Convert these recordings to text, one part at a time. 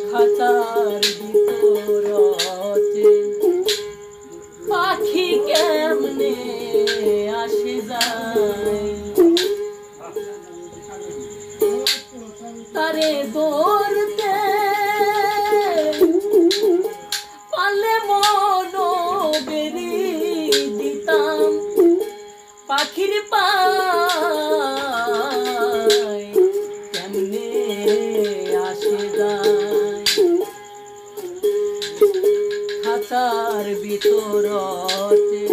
খাতার ভিতরতে পাখি কেমনে আসে যায় তারে ধরতে পারলে মন বেরি দিতাম পাখির পায় কেমনে আসে যায় খাতার ভিতরতে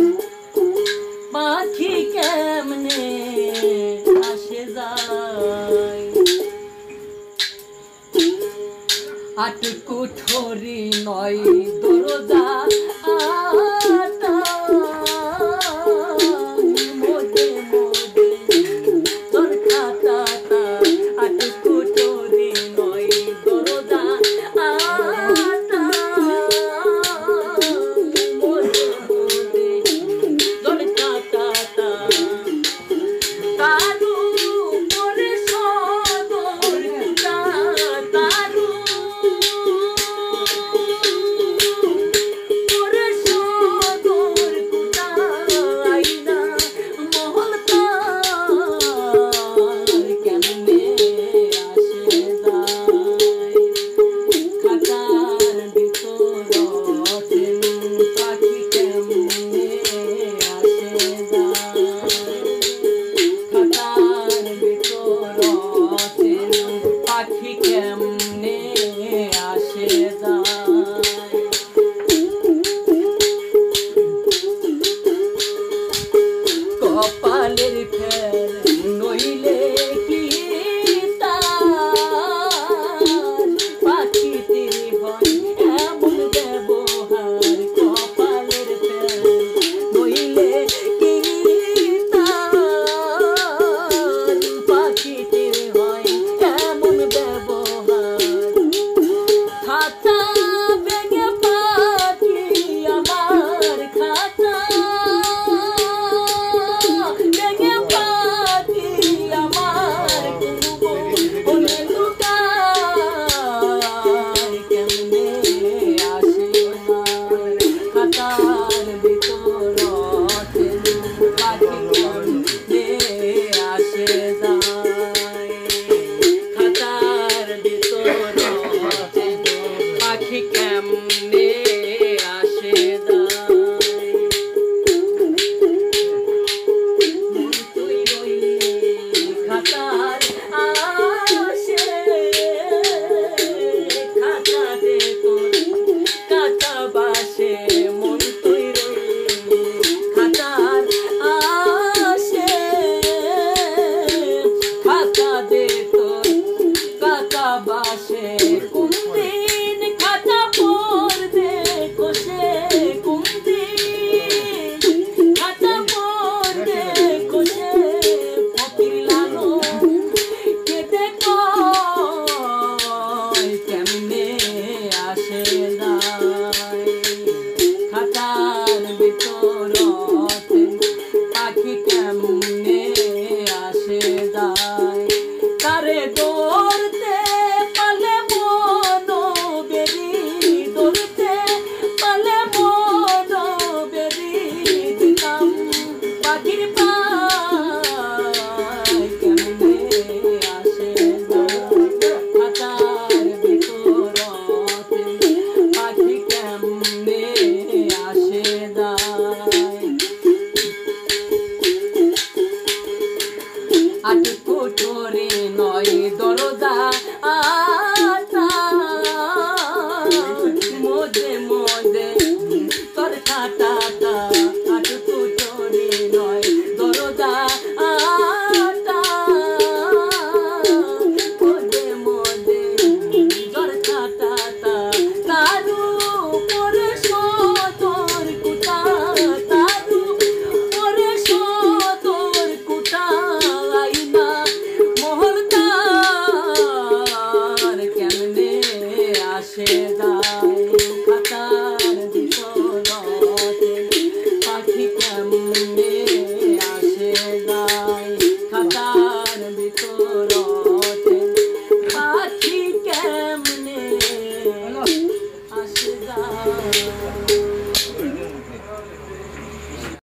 পাখি কেমনে আসে যায় আট কুঠরি নয় দরজা আটা মোদে মোদে তোর খাতাটা আট কুঠরি নয় দরজা আটা মোদে মোদে তোর খাতাটা তারু পরে সদর তারু পরে সদর কুটাইনা মহলতা কেমনে আসে যায় খাতার ভিতরতে পাখি কেমনে আসে যায় খাতার ভিতরতে পাখি কেমনে আসে যায় কপালের ফের নইলে কি তার পাখিতে হয় এমন ব্যবহার কপালের ফের নইলে কি তার পাখিতে হয় এমন ব্যবহার খাতা ভেঙে পাখি আমার খাতা ভেঙে পাখি আমার বলে লুকায় কেমনে আসে যায় খাতার ভিতরতে পাখি কেমনে আসে যায় খাতার ভিতরতে পাখি কেমনে আসে যায় তুই রইলি খাতার আসে খাতা দে তোর খাতা বাসে মন তুই রইলি খাতার আসে খাতা দে তোর খাতা বাসে কোন দিন খাতা পড়বে কোষে কোন দিন খাতা পড়বে কোষে ফকির লালো কেটে কয় কেমনে আসে যায় খাতার ভিতরতে পাখি কেমনে আসে যায় তারে ধরতে পারলে যায়